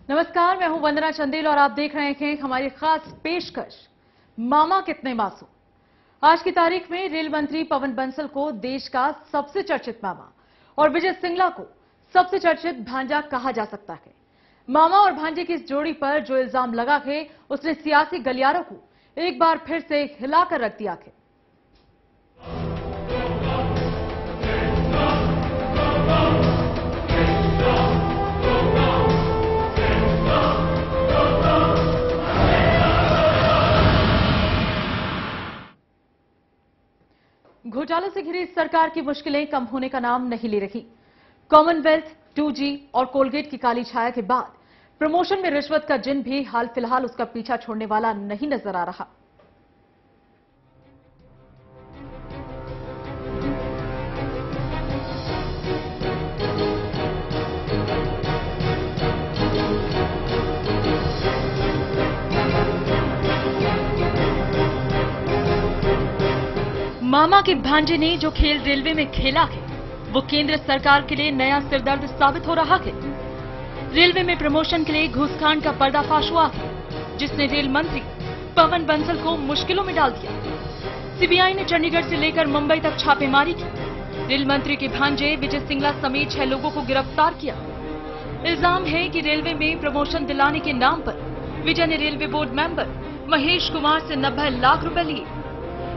नमस्कार, मैं हूं वंदना चंदेल और आप देख रहे हैं हमारी खास पेशकश मामा कितने मासूम। आज की तारीख में रेल मंत्री पवन बंसल को देश का सबसे चर्चित मामा और विजय सिंगला को सबसे चर्चित भांजा कहा जा सकता है। मामा और भांजे की इस जोड़ी पर जो इल्जाम लगा है उसने सियासी गलियारों को एक बार फिर से हिलाकर रख दिया है। घोटालों से घिरी सरकार की मुश्किलें कम होने का नाम नहीं ले रही। कॉमनवेल्थ, 2G और कोलगेट की काली छाया के बाद प्रमोशन में रिश्वत का जिन भी हाल फिलहाल उसका पीछा छोड़ने वाला नहीं नजर आ रहा। मामा के भांजे ने जो खेल रेलवे में खेला है वो केंद्र सरकार के लिए नया सिरदर्द साबित हो रहा है। रेलवे में प्रमोशन के लिए घूसकांड का पर्दाफाश हुआ है जिसने रेल मंत्री पवन बंसल को मुश्किलों में डाल दिया। सीबीआई ने चंडीगढ़ से लेकर मुंबई तक छापेमारी की। रेल मंत्री के भांजे विजय सिंगला समेत 6 लोगों को गिरफ्तार किया। इल्जाम है कि रेलवे में प्रमोशन दिलाने के नाम पर विजय ने railway board member Mahesh Kumar से 90 लाख रुपए लिए।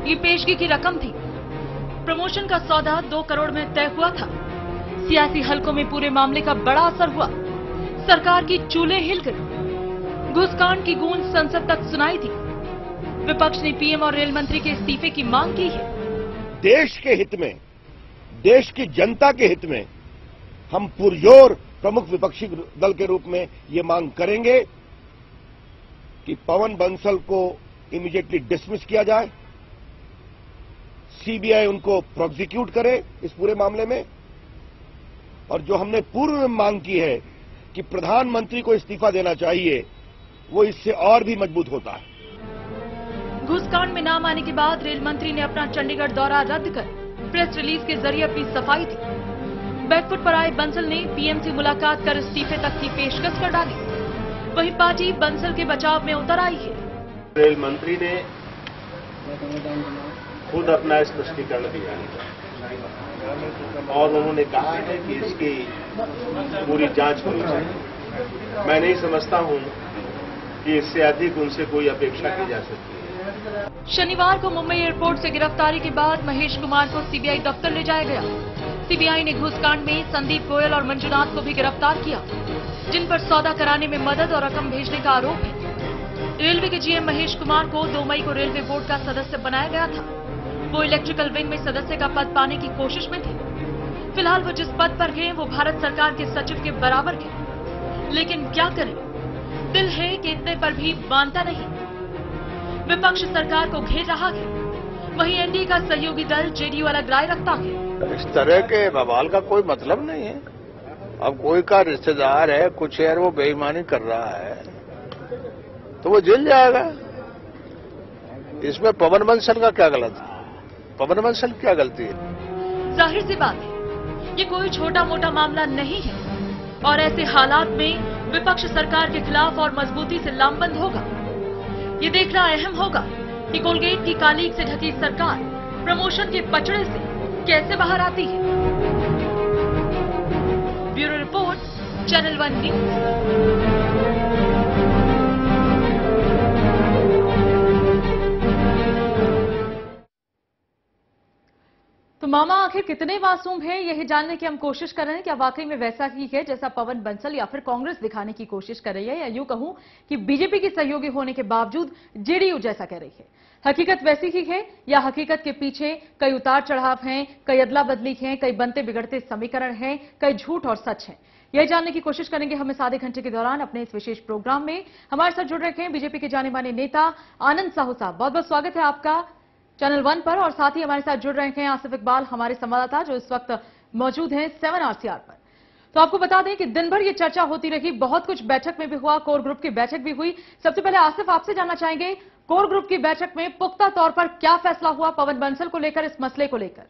ये पेशगी की रकम थी। प्रमोशन का सौदा 2 करोड़ में तय हुआ था। सियासी हलकों में पूरे मामले का बड़ा असर हुआ। सरकार की चूल्हे हिल गई। घूसकांड की गूंज संसद तक सुनाई थी। विपक्ष ने पीएम और रेल मंत्री के इस्तीफे की मांग की है। देश के हित में, देश की जनता के हित में हम पुरजोर प्रमुख विपक्षी दल के रूप में ये मांग करेंगे कि पवन बंसल को इमीडिएटली डिसमिस किया जाए। सीबीआई उनको प्रोसिक्यूट करे इस पूरे मामले में। और जो हमने पूर्व में मांग की है कि प्रधानमंत्री को इस्तीफा देना चाहिए, वो इससे और भी मजबूत होता है। घूसकांड में नाम आने के बाद रेल मंत्री ने अपना चंडीगढ़ दौरा रद्द कर प्रेस रिलीज के जरिए अपनी सफाई दी। बैकफुट पर आए बंसल ने पीएम से मुलाकात कर इस्तीफे तक की पेशकश कर डाली। वहीं पार्टी बंसल के बचाव में उतर आई है। रेल मंत्री ने खुद अपना स्पष्टीकरण दिया और उन्होंने कहा है कि इसकी पूरी जांच होनी चाहिए। मैं नहीं समझता हूं कि इससे अधिक उनसे कोई अपेक्षा की जा सकती है। शनिवार को मुंबई एयरपोर्ट से गिरफ्तारी के बाद महेश कुमार को सीबीआई दफ्तर ले जाया गया। सीबीआई ने घूसकांड में संदीप गोयल और मंजुनाथ को भी गिरफ्तार किया, जिन पर सौदा कराने में मदद और रकम भेजने का आरोप है। रेलवे के जीएम महेश कुमार को 2 मई को रेलवे बोर्ड का सदस्य बनाया गया था। वो इलेक्ट्रिकल विंग में सदस्य का पद पाने की कोशिश में थे। फिलहाल वो जिस पद पर हैं वो भारत सरकार के सचिव के बराबर है। लेकिन क्या करें, दिल है कि इतने पर भी मानता नहीं। विपक्ष सरकार को घेर रहा है, वहीं एनडीए का सहयोगी दल जेडीयू अलग राय रखता है। इस तरह के बवाल का कोई मतलब नहीं है। अब कोई का रिश्तेदार है, कुछ है, वो बेईमानी कर रहा है तो वो जेल जाएगा। इसमें पवन बंसल का क्या गलत है? पवन बंसल क्या गलती है? जाहिर सी बात है, ये कोई छोटा मोटा मामला नहीं है और ऐसे हालात में विपक्ष सरकार के खिलाफ और मजबूती से लामबंद होगा। ये देखना अहम होगा कि कोलगेट की कालीक से ढकी सरकार प्रमोशन के पचड़े से कैसे बाहर आती है। Bureau report, channel 1 news. तो मामा आखिर कितने मासूम हैं, यही जानने की हम कोशिश कर रहे हैं। क्या वाकई में वैसा ही है जैसा पवन बंसल या फिर कांग्रेस दिखाने की कोशिश कर रही है, या यूं कहूं कि बीजेपी की सहयोगी होने के बावजूद जेडीयू जैसा कह रही है? हकीकत वैसी ही है या हकीकत के पीछे कई उतार चढ़ाव हैं, कई अदला बदली हैं, कई बनते बिगड़ते समीकरण हैं, कई झूठ और सच हैं? यह जानने की कोशिश करेंगे हम इस आधे घंटे के दौरान अपने इस विशेष प्रोग्राम में। हमारे साथ जुड़ रखे हैं बीजेपी के जाने माने नेता आनंद साहू साहब। बहुत बहुत स्वागत है आपका चैनल 1 पर। और साथ ही हमारे साथ जुड़ रहे हैं आसिफ इकबाल, हमारे संवाददाता जो इस वक्त मौजूद हैं 7 RCR पर। तो आपको बता दें कि दिन भर ये चर्चा होती रही, बहुत कुछ बैठक में भी हुआ, कोर ग्रुप की बैठक भी हुई। सबसे पहले आसिफ आपसे जानना चाहेंगे, कोर ग्रुप की बैठक में पुख्ता तौर पर क्या फैसला हुआ पवन बंसल को लेकर, इस मसले को लेकर?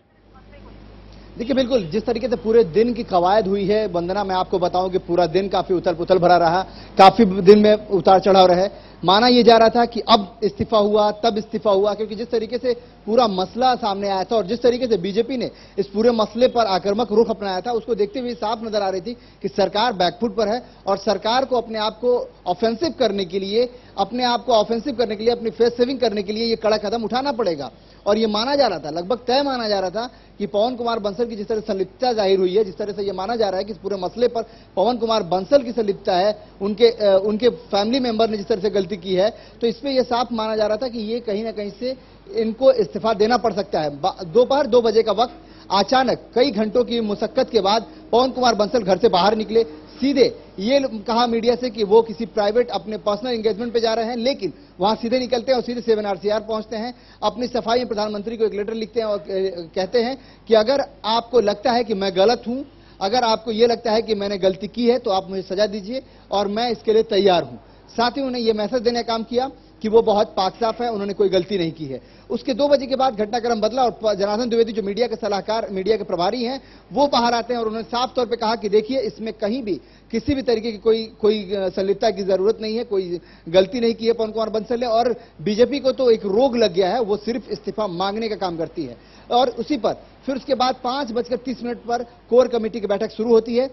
देखिए बिल्कुल जिस तरीके से पूरे दिन की कवायद हुई है वंदना, मैं आपको बताऊं कि पूरा दिन काफी उथल पुथल भरा रहा, काफी दिन में उतार चढ़ाव रहे। माना यह जा रहा था कि अब इस्तीफा हुआ तब इस्तीफा हुआ, क्योंकि जिस तरीके से पूरा मसला सामने आया था और जिस तरीके से बीजेपी ने इस पूरे मसले पर आक्रामक रुख अपनाया था, उसको देखते हुए साफ नजर आ रही थी कि सरकार बैकफुट पर है और सरकार को अपने आप को ऑफेंसिव करने के लिए अपनी फेस सेविंग करने के लिए ये कड़ा कदम उठाना पड़ेगा। और ये माना जा रहा था, लगभग तय माना जा रहा था कि पवन कुमार बंसल की जिस तरह संलिप्तता जाहिर हुई है, जिस तरह से ये माना जा रहा है कि इस पूरे मसले पर पवन कुमार बंसल की संलिप्तता है, उनके फैमिली मेंबर ने जिस तरह से गलती की है, तो इसमें यह साफ माना जा रहा था कि ये कहीं ना कहीं से इनको इस्तीफा देना पड़ सकता है। दोपहर 2 बजे का वक्त, अचानक कई घंटों की मुशक्कत के बाद पवन कुमार बंसल घर से बाहर निकले, सीधे ये कहा मीडिया से कि वो किसी प्राइवेट अपने पर्सनल एंगेजमेंट पे जा रहे हैं, लेकिन वहां सीधे निकलते हैं और सीधे 7 RCR पहुंचते हैं। अपनी सफाई में प्रधानमंत्री को एक लेटर लिखते हैं और कहते हैं कि अगर आपको लगता है कि मैं गलत हूं, अगर आपको यह लगता है कि मैंने गलती की है तो आप मुझे सजा दीजिए और मैं इसके लिए तैयार हूं। साथ ही उन्होंने यह मैसेज देने का काम किया कि वो बहुत पाक साफ है, उन्होंने कोई गलती नहीं की है। उसके 2 बजे के बाद घटनाक्रम बदला और जनार्दन द्विवेदी जो मीडिया के सलाहकार, मीडिया के प्रभारी हैं, वो बाहर आते हैं और उन्होंने साफ तौर पे कहा कि देखिए इसमें कहीं भी किसी भी तरीके की कोई संलिप्तता की जरूरत नहीं है, कोई गलती नहीं की है पवन कुमार बंसल ने। और बीजेपी को तो एक रोग लग गया है, वो सिर्फ इस्तीफा मांगने का काम करती है। और उसी पर फिर उसके बाद 5:30 पर कोर कमेटी की बैठक शुरू होती है।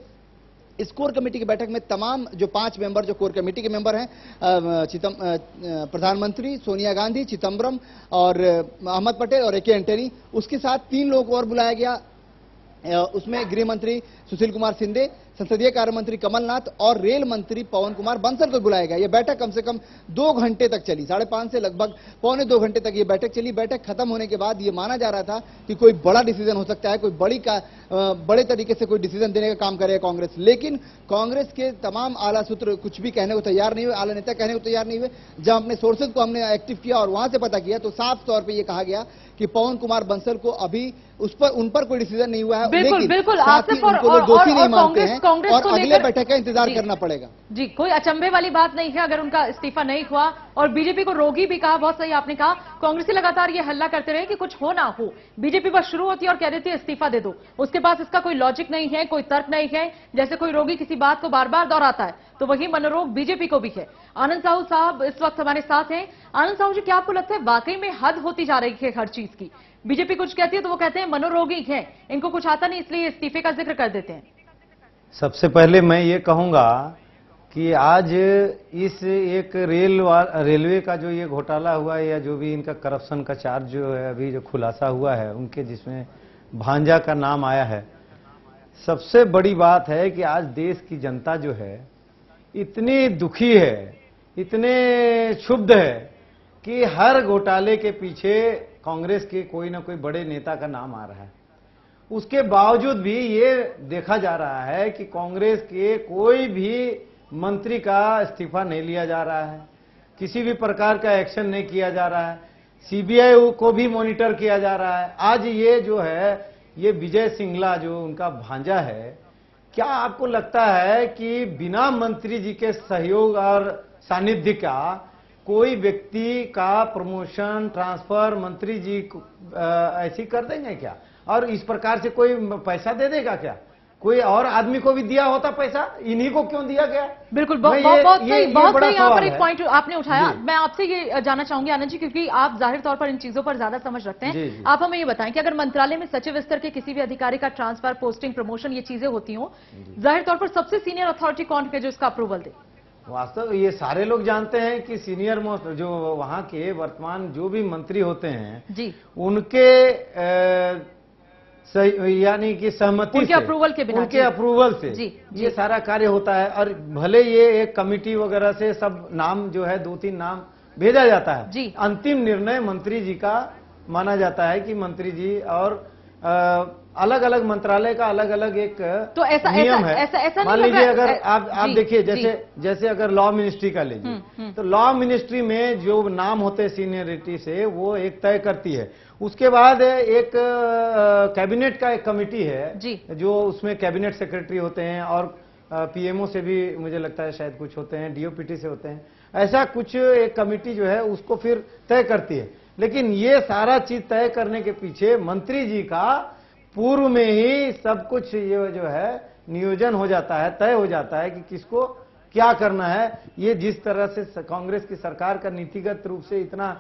इस कोर कमेटी की बैठक में तमाम जो 5 मेंबर जो कोर कमेटी के मेंबर हैं, प्रधानमंत्री सोनिया गांधी, चिदम्बरम और अहमद पटेल और AK एंटनी, उसके साथ 3 लोगों को और बुलाया गया। उसमें गृह मंत्री सुशील कुमार शिंदे, संसदीय कार्य मंत्री कमलनाथ और रेल मंत्री पवन कुमार बंसल को बुलाया गया। यह बैठक कम से कम 2 घंटे तक चली, 5:30 से लगभग 2.25 घंटे तक यह बैठक चली। बैठक खत्म होने के बाद यह माना जा रहा था कि कोई बड़ा डिसीजन हो सकता है, कोई बड़े तरीके से कोई डिसीजन देने का काम करेगा कांग्रेस। लेकिन कांग्रेस के तमाम आला सूत्र कुछ भी कहने को तैयार नहीं हुए, आला नेता कहने को तैयार नहीं हुए। जब अपने सोर्सेज को हमने एक्टिव किया और वहां से पता किया तो साफ तौर पर यह कहा गया कि पवन कुमार बंसल को अभी उन पर कोई डिसीजन नहीं हुआ है, बिल्कुल आसिफ और दोषी नहीं मानते हैं कांग्रेस और को अगले बैठक का इंतजार करना पड़ेगा। जी, कोई अचंभे वाली बात नहीं है अगर उनका इस्तीफा नहीं हुआ। और बीजेपी को रोगी भी कहा, बहुत सही आपने कहा। कांग्रेसी लगातार ये हल्ला करते रहे कि कुछ हो ना हो, बीजेपी बस शुरू होती है और कह देती है इस्तीफा दे दो। उसके पास इसका कोई लॉजिक नहीं है, कोई तर्क नहीं है। जैसे कोई रोगी किसी बात को बार बार दोहराता है तो वही मनोरोग बीजेपी को भी है। आनंद साहू साहब इस वक्त हमारे साथ हैं। आनंद साहू जी, क्या आपको लगता है वाकई में हद होती जा रही है हर चीज की? बीजेपी कुछ कहती है तो वो कहते हैं मनोरोगी हैं, इनको कुछ आता नहीं इसलिए इस्तीफे का जिक्र कर देते हैं। सबसे पहले मैं ये कहूंगा कि आज इस एक रेलवे का जो ये घोटाला हुआ है या जो भी इनका करप्शन का चार्ज जो है अभी जो खुलासा हुआ है उनके, जिसमें भांजा का नाम आया है, सबसे बड़ी बात है कि आज देश की जनता जो है इतनी दुखी है, इतने क्षुब्ध है कि हर घोटाले के पीछे कांग्रेस के कोई ना कोई बड़े नेता का नाम आ रहा है। उसके बावजूद भी ये देखा जा रहा है कि कांग्रेस के कोई भी मंत्री का इस्तीफा नहीं लिया जा रहा है, किसी भी प्रकार का एक्शन नहीं किया जा रहा है, सीबीआई को भी मॉनिटर किया जा रहा है। आज ये जो है ये विजय सिंगला जो उनका भांजा है, क्या आपको लगता है कि बिना मंत्री जी के सहयोग और सानिध्य का कोई व्यक्ति का प्रमोशन ट्रांसफर मंत्री जी ऐसे कर देंगे क्या? और इस प्रकार से कोई पैसा दे देगा क्या? कोई और आदमी को भी दिया होता पैसा, इन्हीं को क्यों दिया गया? बिल्कुल, बहुत सही यहाँ पर एक पॉइंट आपने उठाया। मैं आपसे ये जानना चाहूंगी आनंद जी, क्योंकि आप जाहिर तौर पर इन चीजों पर ज्यादा समझ रखते हैं। आप हमें ये बताएं कि अगर मंत्रालय में सचिव स्तर के किसी भी अधिकारी का ट्रांसफर, पोस्टिंग, प्रमोशन ये चीजें होती हो, जाहिर तौर पर सबसे सीनियर अथॉरिटी कौन है जो इसका अप्रूवल दे? वास्तव ये सारे लोग जानते हैं कि सीनियर मोस्ट जो वहां के वर्तमान जो भी मंत्री होते हैं जी, उनके यानी कि सहमति उनके अप्रूवल के बिना, उनके अप्रूवल से जी, ये सारा कार्य होता है। और भले ये एक कमिटी वगैरह से सब नाम जो है 2-3 नाम भेजा जाता है जी, अंतिम निर्णय मंत्री जी का माना जाता है कि मंत्री जी और अलग अलग मंत्रालय का अलग अलग एक तो ऐसा नियम है। ऐसा मान लीजिए अगर आप देखिए जैसे अगर लॉ मिनिस्ट्री का लीजिए तो लॉ मिनिस्ट्री में जो नाम होते हैं सीनियरिटी से वो एक तय करती है। उसके बाद एक कैबिनेट का एक कमिटी है जो उसमें कैबिनेट सेक्रेटरी होते हैं और पीएमओ से भी मुझे लगता है शायद कुछ होते हैं, डीओपीटी से होते हैं, ऐसा कुछ एक कमिटी जो है उसको फिर तय करती है। लेकिन ये सारा चीज तय करने के पीछे मंत्री जी का पूर्व में ही सब कुछ ये जो है नियोजन हो जाता है, तय हो जाता है कि किसको क्या करना है। ये जिस तरह से कांग्रेस की सरकार का नीतिगत रूप से इतना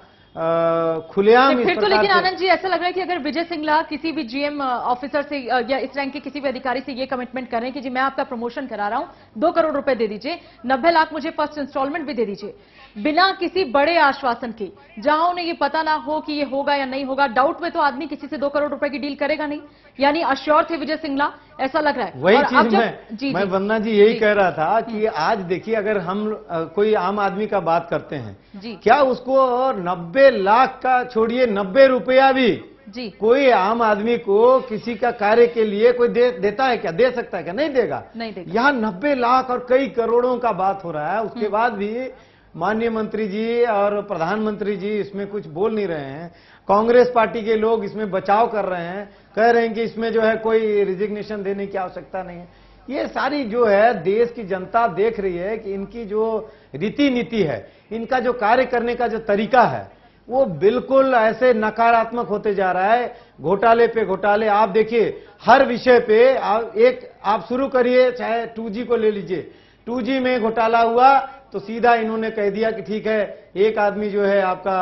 खुलेआम इस फिर तो प्रकार लेकिन से- आनंद जी ऐसा लग रहा है कि अगर विजय सिंगला किसी भी जीएम ऑफिसर से या इस रैंक के किसी भी अधिकारी से ये कमिटमेंट करें कि जी मैं आपका प्रमोशन करा रहा हूं, 2 करोड़ रुपए दे दीजिए, 90 लाख मुझे फर्स्ट इंस्टॉलमेंट भी दे दीजिए, बिना किसी बड़े आश्वासन के, जहां उन्हें ये पता ना हो कि ये होगा या नहीं होगा, डाउट में तो आदमी किसी से 2 करोड़ रुपए की डील करेगा नहीं। यानी अश्योर थे विजय सिंगला, ऐसा लग रहा है। वही और अब चीज जब- मैं वंदना जी यही कह रहा था कि आज देखिए, अगर हम कोई आम आदमी का बात करते हैं, जी क्या उसको 90 लाख का छोड़िए, 90 रुपया भी जी कोई आम आदमी को किसी का कार्य के लिए कोई देता है क्या? दे सकता है क्या? नहीं देगा। नहीं देगा। यहाँ 90 लाख और कई करोड़ों का बात हो रहा है, उसके बाद भी माननीय मंत्री जी और प्रधानमंत्री जी इसमें कुछ बोल नहीं रहे हैं। कांग्रेस पार्टी के लोग इसमें बचाव कर रहे हैं, कह रहे हैं कि इसमें जो है कोई रिजिग्नेशन देने की आवश्यकता नहीं है। ये सारी जो है देश की जनता देख रही है कि इनकी जो रीति नीति है, इनका जो कार्य करने का जो तरीका है, वो बिल्कुल ऐसे नकारात्मक होते जा रहा है। घोटाले पे घोटाले, आप देखिए हर विषय पे आप शुरू करिए, चाहे 2G को ले लीजिए, 2G में घोटाला हुआ तो सीधा इन्होंने कह दिया कि ठीक है, एक आदमी जो है आपका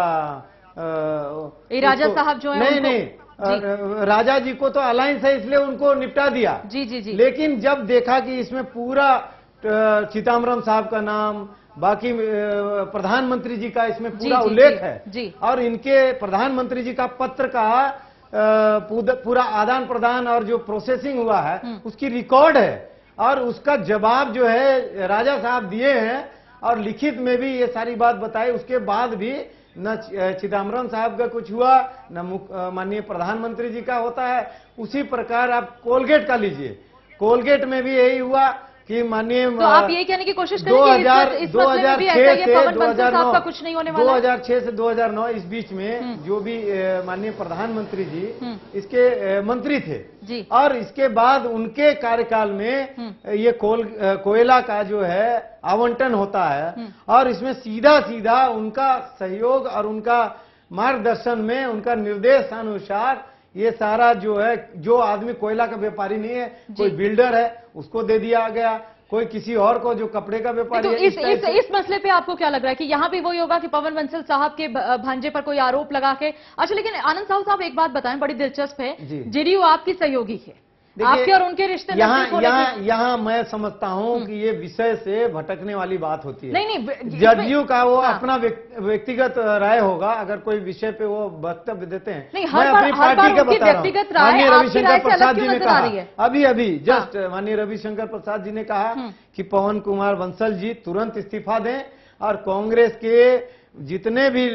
राजा साहब जो है नहीं, राजा जी को तो अलायंस है इसलिए उनको निपटा दिया। जी जी जी। लेकिन जब देखा कि इसमें पूरा चिदम्बरम साहब का नाम, बाकी प्रधानमंत्री जी का इसमें पूरा उल्लेख है जी। और इनके प्रधानमंत्री जी का पत्र का पूरा आदान प्रदान और जो प्रोसेसिंग हुआ है उसकी रिकॉर्ड है, और उसका जवाब जो है राजा साहब दिए हैं और लिखित में भी ये सारी बात बताई। उसके बाद भी न चिदम्बरम साहब का कुछ हुआ, न माननीय प्रधानमंत्री जी का होता है। उसी प्रकार आप कोलगेट का लीजिए, कोलगेट में भी यही हुआ कि माननीय तो आप यही कहने की कोशिश करें कि इस मसले में भी ऐसा ही है, पवन बंसल साहब का कुछ नहीं होने वाला है। 2006 से 2009 इस बीच में जो भी माननीय प्रधानमंत्री जी इसके मंत्री थे जी। और इसके बाद उनके कार्यकाल में ये कोयला का जो है आवंटन होता है और इसमें सीधा सीधा उनका सहयोग और उनका मार्गदर्शन में, उनका निर्देशानुसार ये सारा जो है, जो आदमी कोयला का व्यापारी नहीं है, कोई बिल्डर है उसको दे दिया गया, कोई किसी और को जो कपड़े का व्यापारी तो है। इस मसले पे आपको क्या लग रहा है कि यहाँ भी वही होगा कि पवन बंसल साहब के भांजे पर कोई आरोप लगा के? अच्छा, लेकिन आनंद साहब एक बात बताएं, बड़ी दिलचस्प है, जेडीयू आपकी सहयोगी है, आपके और उनके रिश्ते यहाँ मैं समझता हूँ कि ये विषय से भटकने वाली बात होती है। नहीं, जदयू का वो अपना व्यक्तिगत राय होगा, अगर कोई विषय पे वो वक्तव्य देते हैं। नहीं, मैं अपनी पार्टी का बता रहा हूँ। माननीय रविशंकर प्रसाद जी ने कहा अभी जस्ट, माननीय रविशंकर प्रसाद जी ने कहा कि पवन कुमार बंसल जी तुरंत इस्तीफा दें और कांग्रेस के जितने भी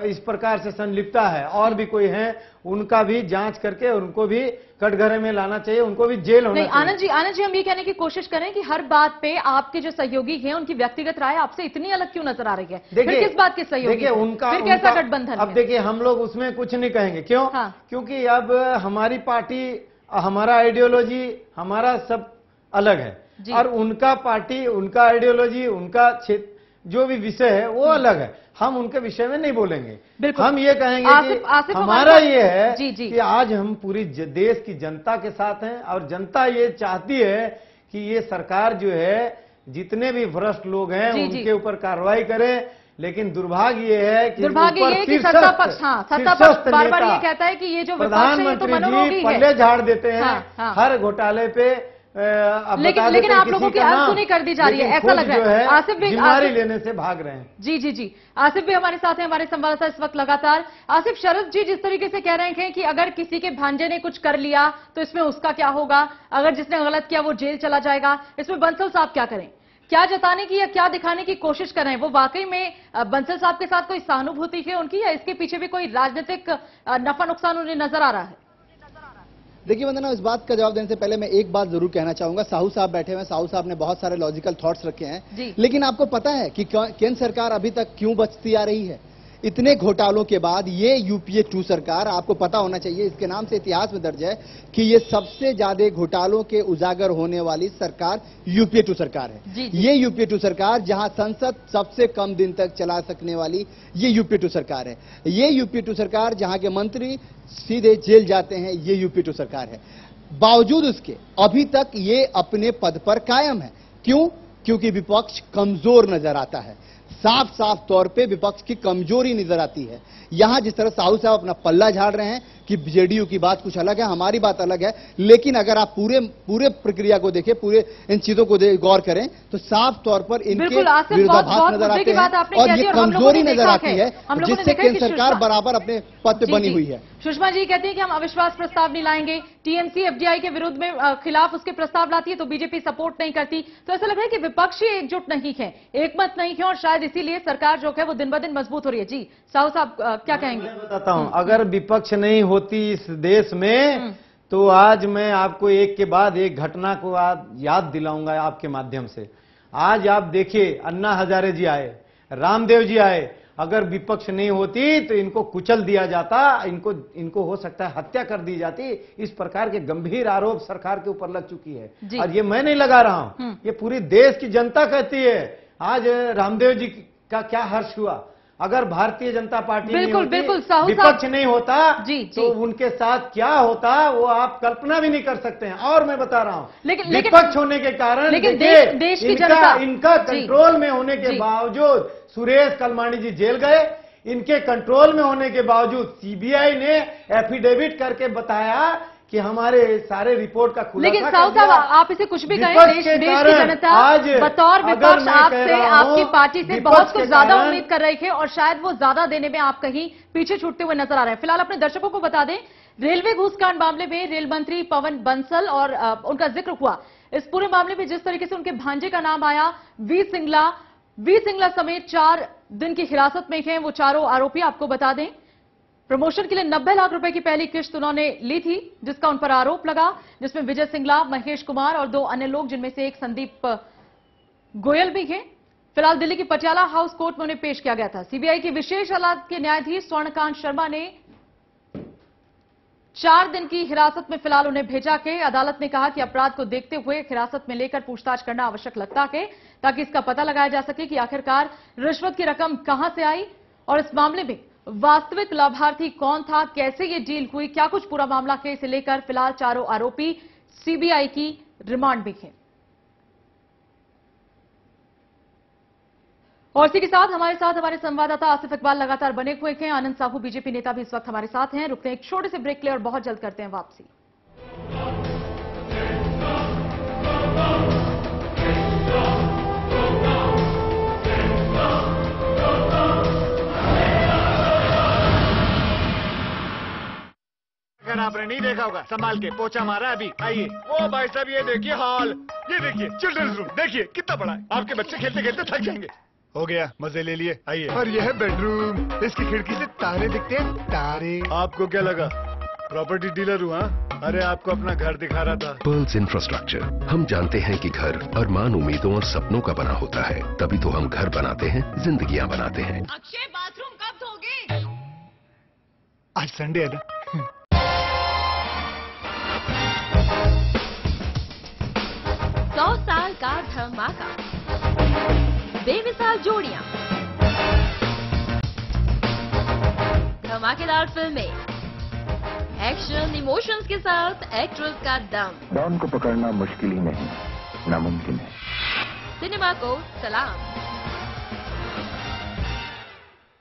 इस प्रकार से संलिप्तता है और भी कोई हैं, उनका भी जांच करके उनको भी कटघरे में लाना चाहिए, उनको भी जेल होना चाहिए। आनंद जी हम ये कहने की कोशिश करें कि हर बात पे आपके जो सहयोगी हैं उनकी व्यक्तिगत राय आपसे इतनी अलग क्यों नजर आ रही है? फिर किस बात के सहयोगी? देखिए उनका फिर कैसा गठबंधन? अब देखिए हम लोग उसमें कुछ नहीं कहेंगे, क्यों? क्योंकि अब हमारी पार्टी, हमारा आइडियोलॉजी, हमारा सब अलग है और उनका पार्टी, उनका आइडियोलॉजी, उनका क्षेत्र जो भी विषय है वो अलग है। हम उनके विषय में नहीं बोलेंगे। हम ये कहेंगे कि हमारा ये है कि आज हम पूरी देश की जनता के साथ हैं और जनता ये चाहती है कि ये सरकार जो है जितने भी भ्रष्ट लोग हैं उनके ऊपर कार्रवाई करे। लेकिन दुर्भाग्य ये है कि सत्ता पक्ष बार-बार ये कहता है कि ये जो प्रधानमंत्री जी पल्ले झाड़ देते हैं हर घोटाले पे। लेकिन आप लोगों की अनसुनी कर दी जा रही है, ऐसा लग रहा है। आसिफ भी जिम्मेदारी लेने से भाग रहे हैं। जी आसिफ भी हमारे साथ हैं, हमारे संवाददाता इस वक्त लगातार। आसिफ, शरद जी जिस तरीके से कह रहे हैं कि अगर किसी के भांजे ने कुछ कर लिया तो इसमें उसका क्या होगा, अगर जिसने गलत किया वो जेल चला जाएगा, इसमें बंसल साहब क्या करें? क्या जताने की या क्या दिखाने की कोशिश कर रहे हैं? वो वाकई में बंसल साहब के साथ कोई सहानुभूति है उनकी, या इसके पीछे भी कोई राजनीतिक नफा नुकसान उन्हें नजर आ रहा है? देखिए वंदना, इस बात का जवाब देने से पहले मैं एक बात जरूर कहना चाहूंगा। साहू साहब बैठे हुए हैं, साहू साहब ने बहुत सारे लॉजिकल थॉट्स रखे हैं, लेकिन आपको पता है कि केंद्र सरकार अभी तक क्यों बचती आ रही है? इतने घोटालों के बाद ये यूपीए 2 सरकार, आपको पता होना चाहिए, इसके नाम से इतिहास में दर्ज है कि ये सबसे ज्यादा घोटालों के उजागर होने वाली सरकार यूपीए 2 सरकार है। जी, जी। ये यूपीए 2 सरकार, जहां संसद सबसे कम दिन तक चला सकने वाली ये यूपीए 2 सरकार है। ये यूपीए 2 सरकार, जहां के मंत्री सीधे जेल जाते हैं, ये यूपीए 2 सरकार है। बावजूद उसके अभी तक ये अपने पद पर कायम है। क्यों? क्योंकि विपक्ष कमजोर नजर आता है। साफ साफ तौर पे विपक्ष की कमजोरी नजर आती है। यहां जिस तरह साहू साहब अपना पल्ला झाड़ रहे हैं कि जेडीयू की बात कुछ अलग है, हमारी बात अलग है, लेकिन अगर आप पूरे प्रक्रिया को देखें, पूरे इन चीजों को गौर करें तो साफ तौर पर इनके विरोधाभास नजर आते हैं और ये कमजोरी नजर आती है जिससे केंद्र सरकार बराबर अपने पद पे बनी हुई है। सुषमा जी कहती हैं कि हम अविश्वास प्रस्ताव नहीं लाएंगे, टीएमसी एफडीआई के विरुद्ध में खिलाफ उसके प्रस्ताव लाती है तो बीजेपी सपोर्ट नहीं करती। तो ऐसा लग रहा है कि विपक्षी एकजुट नहीं है, एकमत नहीं है और शायद इसीलिए सरकार जो है वो दिन ब दिन मजबूत हो रही है। जी साहू साहब क्या कहेंगे? मैं बताता हूं, अगर विपक्ष नहीं होती इस देश में तो आज मैं आपको एक के बाद एक घटना को याद दिलाऊंगा आपके माध्यम से। आज आप देखिए, अन्ना हजारे जी आए, रामदेव जी आए, अगर विपक्ष नहीं होती तो इनको कुचल दिया जाता, इनको हो सकता है हत्या कर दी जाती। इस प्रकार के गंभीर आरोप सरकार के ऊपर लग चुकी है और ये मैं नहीं लगा रहा हूं, ये पूरी देश की जनता कहती है। आज रामदेव जी का क्या हर्ष हुआ अगर भारतीय जनता पार्टी विपक्ष नहीं होता तो उनके साथ क्या होता वो आप कल्पना भी नहीं कर सकते हैं। और मैं बता रहा हूं, विपक्ष होने के कारण देश की जनता इनका कंट्रोल में होने के बावजूद सुरेश कलमाणी जी जेल गए, इनके कंट्रोल में होने के बावजूद सीबीआई ने एफिडेविट करके बताया कि हमारे सारे रिपोर्ट का खुलासा। लेकिन साहू साहब आप इसे कुछ भी कहें, देश की जनता बतौर विपक्ष आपसे, आपकी पार्टी से बहुत कुछ ज्यादा उम्मीद कर रही है और शायद वो ज्यादा देने में आप कहीं पीछे छूटते हुए नजर आ रहे हैं। फिलहाल अपने दर्शकों को बता दें, रेलवे घूसकांड मामले में रेल मंत्री पवन बंसल और उनका जिक्र हुआ। इस पूरे मामले में जिस तरीके से उनके भांजे का नाम आया, वी सिंगला समेत 4 दिन की हिरासत में हैं वो चारों आरोपी। आपको बता दें, प्रमोशन के लिए 90 लाख रुपए की पहली किश्त उन्होंने ली थी, जिसका उन पर आरोप लगा, जिसमें विजय सिंगला, महेश कुमार और 2 अन्य लोग, जिनमें से एक संदीप गोयल भी हैं। फिलहाल दिल्ली की पटियाला हाउस कोर्ट में उन्हें पेश किया गया था। सीबीआई की विशेष अदालत के न्यायाधीश स्वर्णकांत शर्मा ने 4 दिन की हिरासत में फिलहाल उन्हें भेजा के अदालत ने कहा कि अपराध को देखते हुए हिरासत में लेकर पूछताछ करना आवश्यक लगता है ताकि इसका पता लगाया जा सके कि आखिरकार रिश्वत की रकम कहां से आई और इस मामले में वास्तविक लाभार्थी कौन था, कैसे ये डील हुई, क्या कुछ पूरा मामला है। इसे लेकर फिलहाल चारों आरोपी सीबीआई की रिमांड में हैं। और इसी के साथ हमारे संवाददाता आसिफ इकबाल लगातार बने हुए हैं। आनंद साहू बीजेपी नेता भी इस वक्त हमारे साथ हैं। रुकते हैं एक छोटे से ब्रेक ले और बहुत जल्द करते हैं वापसी। अगर आपने नहीं देखा होगा, संभाल के पोछा मारा अभी। आइए, ओ भाई साहब ये देखिए हॉल, ये देखिए चिल्ड्रंस रूम, देखिए कितना बड़ा है। आपके बच्चे खेलते खेलते थक जाएंगे। हो गया, मजे ले लिए। आइए। और यह है बेडरूम, इसकी खिड़की से तारे दिखते हैं, तारे। आपको क्या लगा प्रॉपर्टी डीलर हुआ? अरे आपको अपना घर दिखा रहा था। पर्ल्स इंफ्रास्ट्रक्चर, हम जानते हैं कि घर अरमान, उम्मीदों और सपनों का बना होता है, तभी तो हम घर बनाते हैं, जिंदगियां बनाते हैं। अक्षय बाथरूम कब धोगे? आज संडे है ना। 100 साल का धमाका, बेमिसाल जोड़ियां, धमाकेदार फिल्में, एक्शन इमोशंस के साथ एक्ट्रेस का दम। डॉन को पकड़ना मुश्किल ही नहीं, नामुमकिन है। सिनेमा को सलाम।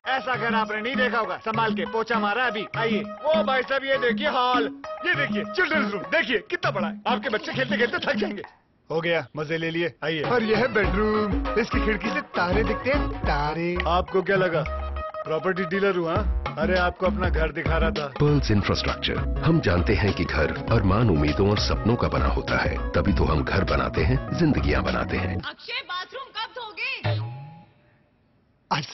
ऐसा घर आपने नहीं देखा होगा, संभाल के पोछा मारा अभी। आइए, ओ भाई साहब ये देखिए हॉल, ये देखिए चिल्ड्रंस रूम, देखिए कितना बड़ा है। आपके बच्चे खेलते खेलते थक जाएंगे। हो गया, मजे ले लिए। आइए। और यह है बेडरूम, इसकी खिड़की से तारे दिखते हैं, तारे। आपको क्या लगा प्रॉपर्टी डीलर हुआ? अरे आपको अपना घर दिखा रहा था। पर्ल्स इंफ्रास्ट्रक्चर, हम जानते हैं कि घर अरमान, उम्मीदों और सपनों का बना होता है, तभी तो हम घर बनाते हैं, जिंदगियां बनाते हैं। अक्षय बाथरूम कब धोगे? आज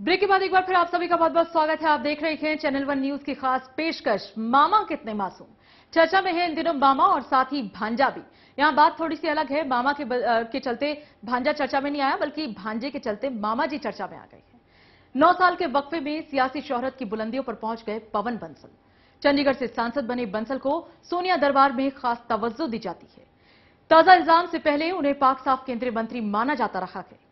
ब्रेक के बाद बाद एक बार फिर आप सभी का बहुत बहुत स्वागत है। आप देख रहे हैं चैनल वन न्यूज की खास पेशकश मामा कितने मासूम। चर्चा में है इन दिनों मामा और साथ ही भांजा भी। यहां बात थोड़ी सी अलग है, मामा के चलते भांजा चर्चा में नहीं आया, बल्कि भांजे के चलते मामा जी चर्चा में आ गए हैं। 9 साल के वक्फे में सियासी शोहरत की बुलंदियों पर पहुंच गए पवन बंसल। चंडीगढ़ से सांसद बने बंसल को सोनिया दरबार में खास तवज्जो दी जाती है। ताजा इल्जाम से पहले उन्हें पाक साफ केंद्रीय मंत्री माना जाता रहा है।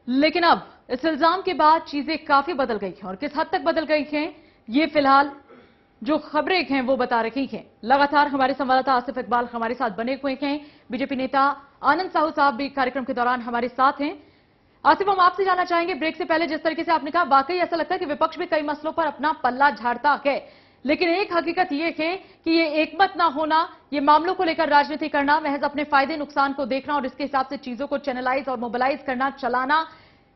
लेकिन अब इस इल्जाम के बाद चीजें काफी बदल गई हैं और किस हद तक बदल गई हैं ये फिलहाल जो खबरें हैं वो बता रही हैं। लगातार हमारे संवाददाता आसिफ इकबाल हमारे साथ बने हुए हैं। बीजेपी नेता आनंद साहू साहब भी कार्यक्रम के दौरान हमारे साथ हैं। आसिफ, हम आपसे जानना चाहेंगे, ब्रेक से पहले जिस तरीके से आपने कहा, वाकई ऐसा लगता है कि विपक्ष भी कई मसलों पर अपना पल्ला झाड़ता है, लेकिन एक हकीकत यह है कि ये एकमत ना होना, ये मामलों को लेकर राजनीति करना, महज अपने फायदे नुकसान को देखना और इसके हिसाब से चीजों को चैनलाइज और मोबिलाइज करना, चलाना,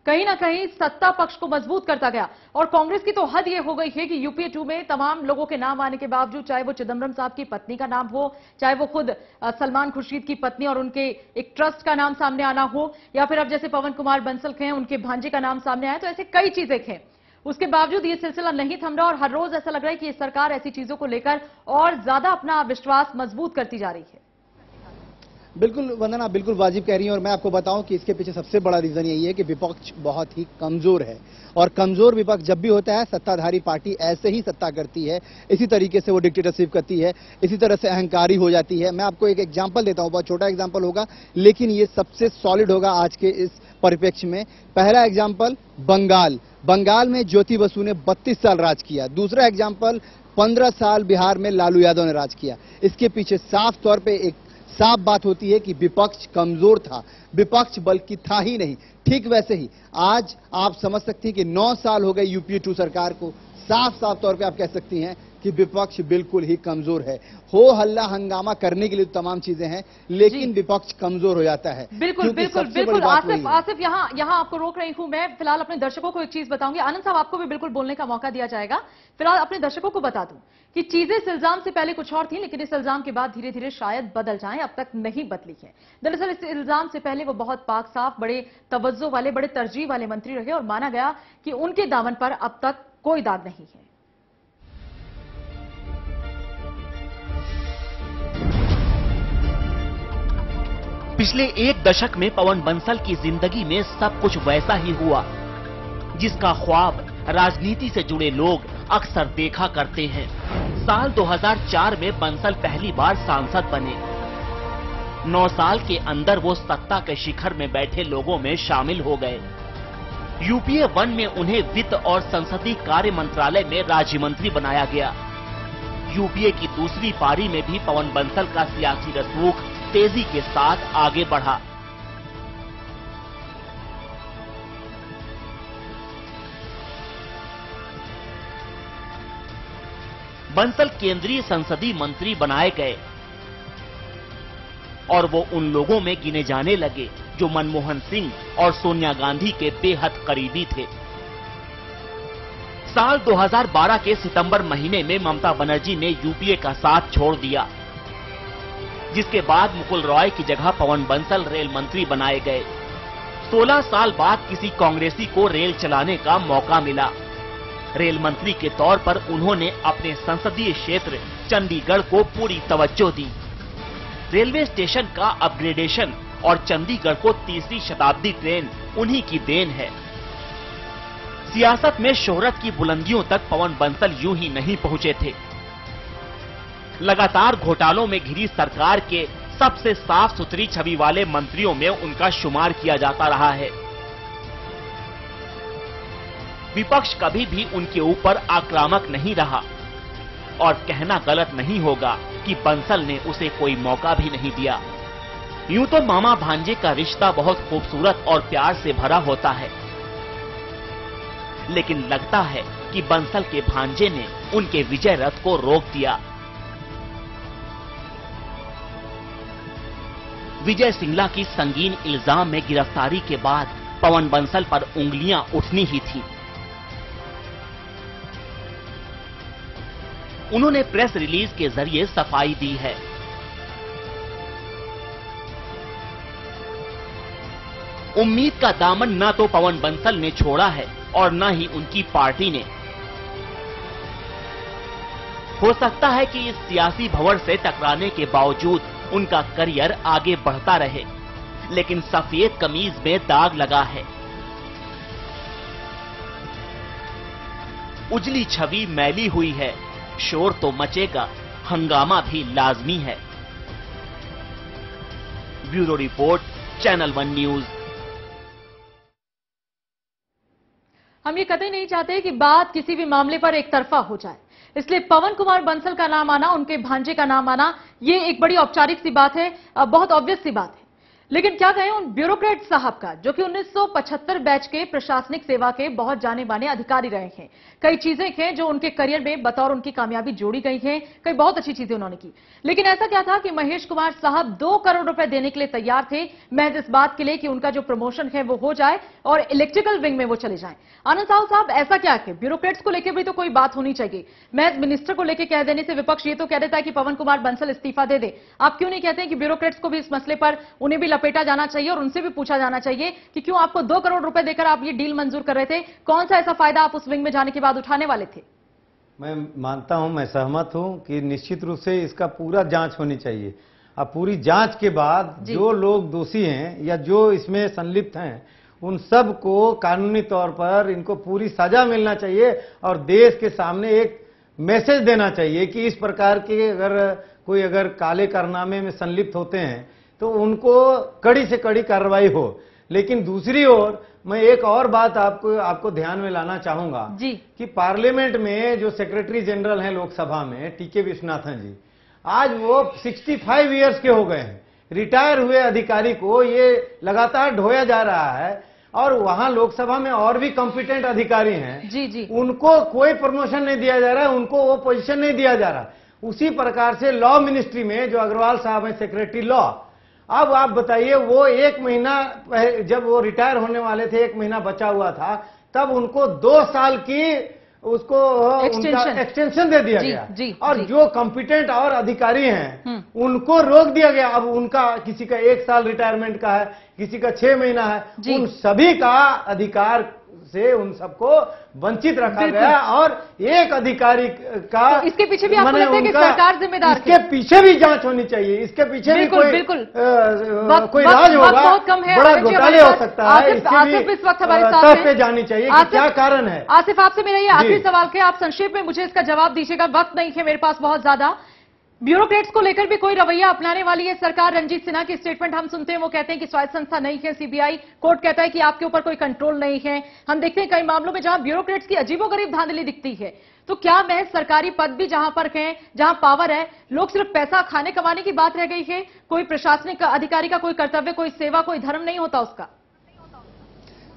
कहीं ना कहीं सत्ता पक्ष को मजबूत करता गया। और कांग्रेस की तो हद ये हो गई है कि यूपीए 2 में तमाम लोगों के नाम आने के बावजूद, चाहे वो चिदम्बरम साहब की पत्नी का नाम हो, चाहे वो खुद सलमान खुर्शीद की पत्नी और उनके एक ट्रस्ट का नाम सामने आना हो, या फिर अब जैसे पवन कुमार बंसल हैं उनके भांजे का नाम सामने आया, तो ऐसे कई चीजें हैं। उसके बावजूद ये सिलसिला नहीं थम रहा और हर रोज ऐसा लग रहा है कि ये सरकार ऐसी चीजों को लेकर और ज्यादा अपना विश्वास मजबूत करती जा रही है। बिल्कुल वंदना, बिल्कुल वाजिब कह रही हैं। और मैं आपको बताऊं कि इसके पीछे सबसे बड़ा रीजन यही है कि विपक्ष बहुत ही कमजोर है और कमजोर विपक्ष जब भी होता है, सत्ताधारी पार्टी ऐसे ही सत्ता करती है, इसी तरीके से वो डिक्टेटरशिप करती है, इसी तरह से अहंकारी हो जाती है। मैं आपको एक एग्जांपल देता हूं, बहुत छोटा एग्जांपल होगा लेकिन ये सबसे सॉलिड होगा आज के इस परिप्रेक्ष्य में। पहला एग्जाम्पल बंगाल में ज्योति बसु ने 32 साल राज किया। दूसरा एग्जाम्पल 15 साल बिहार में लालू यादव ने राज किया। इसके पीछे साफ तौर पे एक साफ बात होती है कि विपक्ष कमजोर था, विपक्ष बल्कि था ही नहीं। ठीक वैसे ही आज आप समझ सकती हैं कि 9 साल हो गए यूपीए 2 सरकार को। साफ तौर पे आप कह सकती हैं कि विपक्ष बिल्कुल ही कमजोर है। हो हल्ला हंगामा करने के लिए तमाम चीजें हैं, लेकिन विपक्ष कमजोर हो जाता है। बिल्कुल बिल्कुल बिल्कुल। आसिफ यहाँ आपको रोक रही हूं मैं। फिलहाल अपने दर्शकों को एक चीज बताऊंगी, आनंद साहब आपको भी बिल्कुल बोलने का मौका दिया जाएगा। फिलहाल अपने दर्शकों को बता दूं कि चीजें इस इल्जाम से पहले कुछ और थी, लेकिन इस इल्जाम के बाद धीरे धीरे शायद बदल जाएं, अब तक नहीं बदली है। दरअसल इस इल्जाम से पहले वो बहुत पाक साफ, बड़े तवज्जो वाले, बड़े तरजीह वाले मंत्री रहे और माना गया कि उनके दामन पर अब तक कोई दाग नहीं है। पिछले एक दशक में पवन बंसल की जिंदगी में सब कुछ वैसा ही हुआ जिसका ख्वाब राजनीति से जुड़े लोग अक्सर देखा करते हैं। साल 2004 में बंसल पहली बार सांसद बने। 9 साल के अंदर वो सत्ता के शिखर में बैठे लोगों में शामिल हो गए। यूपीए 1 में उन्हें वित्त और संसदीय कार्य मंत्रालय में राज्य मंत्री बनाया गया। यूपीए की दूसरी पारी में भी पवन बंसल का सियासी रसूख तेजी के साथ आगे बढ़ा। बंसल केंद्रीय संसदीय मंत्री बनाए गए और वो उन लोगों में गिने जाने लगे जो मनमोहन सिंह और सोनिया गांधी के बेहद करीबी थे। साल 2012 के सितंबर महीने में ममता बनर्जी ने यूपीए का साथ छोड़ दिया, जिसके बाद मुकुल रॉय की जगह पवन बंसल रेल मंत्री बनाए गए। 16 साल बाद किसी कांग्रेसी को रेल चलाने का मौका मिला। रेल मंत्री के तौर पर उन्होंने अपने संसदीय क्षेत्र चंडीगढ़ को पूरी तवज्जो दी। रेलवे स्टेशन का अपग्रेडेशन और चंडीगढ़ को तीसरी शताब्दी ट्रेन उन्हीं की देन है। सियासत में शोहरत की बुलंदियों तक पवन बंसल यूं ही नहीं पहुंचे थे। लगातार घोटालों में घिरी सरकार के सबसे साफ सुथरी छवि वाले मंत्रियों में उनका शुमार किया जाता रहा है। विपक्ष कभी भी उनके ऊपर आक्रामक नहीं रहा और कहना गलत नहीं होगा कि बंसल ने उसे कोई मौका भी नहीं दिया। यूं तो मामा भांजे का रिश्ता बहुत खूबसूरत और प्यार से भरा होता है, लेकिन लगता है कि बंसल के भांजे ने उनके विजय रथ को रोक दिया। विजय सिंगला की संगीन इल्जाम में गिरफ्तारी के बाद पवन बंसल पर उंगलियां उठनी ही थी। उन्होंने प्रेस रिलीज के जरिए सफाई दी है। उम्मीद का दामन न तो पवन बंसल ने छोड़ा है और न ही उनकी पार्टी ने। हो सकता है कि इस सियासी भंवर से टकराने के बावजूद उनका करियर आगे बढ़ता रहे, लेकिन सफेद कमीज में दाग लगा है। उजली छवि मैली हुई है, शोर तो मचेगा, हंगामा भी लाजमी है। Bureau report, channel 1 news. हम ये कतई नहीं चाहते कि बात किसी भी मामले पर एक तरफा हो जाए, इसलिए पवन कुमार बंसल का नाम आना, उनके भांजे का नाम आना, ये एक बड़ी औपचारिक सी बात है, बहुत ऑब्वियस सी बात है। लेकिन क्या कहें उन ब्यूरोक्रेट साहब का, जो कि 1975 बैच के प्रशासनिक सेवा के बहुत जाने माने अधिकारी रहे हैं। कई चीजें हैं जो उनके करियर में बतौर उनकी कामयाबी जोड़ी गई हैं, कई बहुत अच्छी चीजें उन्होंने की। लेकिन ऐसा क्या था कि महेश कुमार साहब 2 करोड़ रुपए देने के लिए तैयार थे, महज इस बात के लिए कि उनका जो प्रमोशन है वो हो जाए और इलेक्ट्रिकल विंग में वो चले जाएं। आनंद साहब, ऐसा क्या है? ब्यूरोक्रेट्स को लेकर भी तो कोई बात होनी चाहिए। महज मिनिस्टर को लेकर कह देने से विपक्ष ये तो कह देता है कि पवन कुमार बंसल इस्तीफा दे दे। आप क्यों नहीं कहते हैं कि ब्यूरोक्रेट्स को भी इस मसले पर उन्हें भी लपेटा जाना चाहिए और उनसे भी पूछा जाना चाहिए कि क्यों आपको 2 करोड़ रुपए देकर आप ये डील मंजूर कर रहे थे? कौन सा ऐसा फायदा आप उस विंग में जाने के बाद उठाने वाले थे? मैं मानता हूं, मैं सहमत हूं कि निश्चित रूप से इसका पूरा जांच होनी चाहिए। अब पूरी जांच के बाद जो लोग दोषी हैं या जो इसमें संलिप्त हैं, उन सब को कानूनी तौर पर इनको पूरी सजा मिलना चाहिए और देश के सामने एक मैसेज देना चाहिए कि इस प्रकार के अगर काले कारनामे में संलिप्त होते हैं तो उनको कड़ी से कड़ी कार्रवाई हो। लेकिन दूसरी ओर मैं एक और बात आपको ध्यान में लाना चाहूंगा कि पार्लियामेंट में जो सेक्रेटरी जनरल हैं लोकसभा में, टीके विश्वनाथन जी, आज वो 65 इयर्स के हो गए हैं। रिटायर हुए अधिकारी को ये लगातार ढोया जा रहा है और वहां लोकसभा में और भी कॉम्पिटेंट अधिकारी हैं, उनको कोई प्रमोशन नहीं दिया जा रहा है, उनको वो पोजीशन नहीं दिया जा रहा। उसी प्रकार से लॉ मिनिस्ट्री में जो अग्रवाल साहब हैं सेक्रेटरी लॉ, अब आप बताइए, वो 1 महीना जब वो रिटायर होने वाले थे, 1 महीना बचा हुआ था, तब उनको 2 साल की उसको एक्सटेंशन दे दिया गया और जो कॉम्पिटेंट और अधिकारी हैं उनको रोक दिया गया। अब उनका किसी का 1 साल रिटायरमेंट का है, किसी का 6 महीना है, उन सभी का अधिकार से उन सबको वंचित रखा गया और एक अधिकारी का तो इसके पीछे भी आपको लगता है कि सरकार जिम्मेदार है? इसके पीछे भी जांच होनी चाहिए, इसके पीछे भी कोई राज होगा, बड़ा घोटाले हो सकता है, इसकी भी तह पे जानी चाहिए कि क्या कारण है। आसिफ, आपसे मेरा ये आखिरी सवाल है, आप संक्षेप में मुझे इसका जवाब दीजिएगा, वक्त नहीं है मेरे पास बहुत ज्यादा। ब्यूरोक्रेट्स को लेकर भी कोई रवैया अपनाने वाली है सरकार? रणजीत सिन्हा की स्टेटमेंट हम सुनते हैं, वो कहते हैं कि स्वायत्त संस्था नहीं है सीबीआई, कोर्ट कहता है कि आपके ऊपर कोई कंट्रोल नहीं है। हम देखते हैं कई मामलों में जहां ब्यूरोक्रेट्स की अजीबोगरीब धांधली दिखती है। तो क्या महज सरकारी पद भी जहां पर हैं, जहां पावर है, लोग सिर्फ पैसा खाने कमाने की बात रह गई है? कोई प्रशासनिक अधिकारी का कोई कर्तव्य, कोई सेवा, कोई धर्म नहीं होता उसका?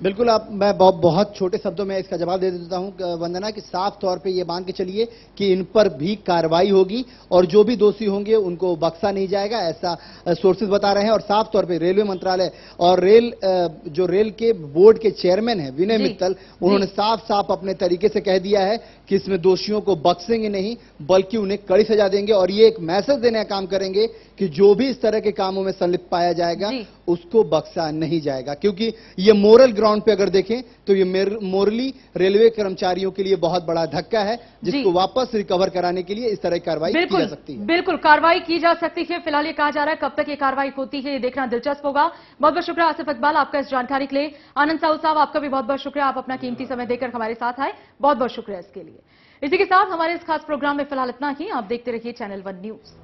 बिल्कुल, मैं बहुत छोटे शब्दों में इसका जवाब दे देता हूं वंदना, कि साफ तौर पे ये मान के चलिए कि इन पर भी कार्रवाई होगी और जो भी दोषी होंगे उनको बख्शा नहीं जाएगा, ऐसा सोर्सेज बता रहे हैं। और साफ तौर पे रेलवे मंत्रालय और जो रेल के बोर्ड के चेयरमैन हैं विनय मित्तल, उन्होंने साफ साफ अपने तरीके से कह दिया है कि इसमें दोषियों को बख्शेंगे नहीं, बल्कि उन्हें कड़ी सजा देंगे और ये एक मैसेज देने का काम करेंगे कि जो भी इस तरह के कामों में संलिप्त पाया जाएगा उसको बख्शा नहीं जाएगा। क्योंकि ये मोरल ग्राउंड पे अगर देखें तो ये मोरली रेलवे कर्मचारियों के लिए बहुत बड़ा धक्का है, जिसको वापस रिकवर कराने के लिए इस तरह की कार्रवाई की जा सकती है। बिल्कुल कार्रवाई की जा सकती है। फिलहाल ये कहा जा रहा है, कब तक ये कार्रवाई होती है ये देखना दिलचस्प होगा। बहुत बहुत शुक्रिया आसिफ इकबाल आपका इस जानकारी के लिए। आनंद साहब आपका भी बहुत बहुत शुक्रिया, आप अपना कीमती समय देकर हमारे साथ आए, बहुत बहुत शुक्रिया इसके लिए। इसी के साथ हमारे इस खास प्रोग्राम में फिलहाल इतना ही। आप देखते रहिए चैनल 1 न्यूज।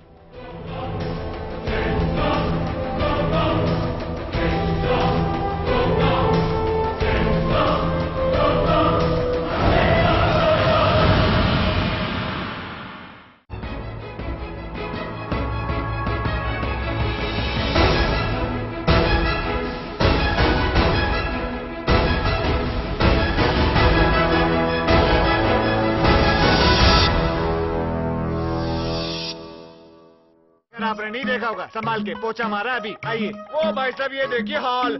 आपने नहीं देखा होगा, संभाल के पोछा मारा अभी। आइए, वो भाई साहब ये देखिए हॉल।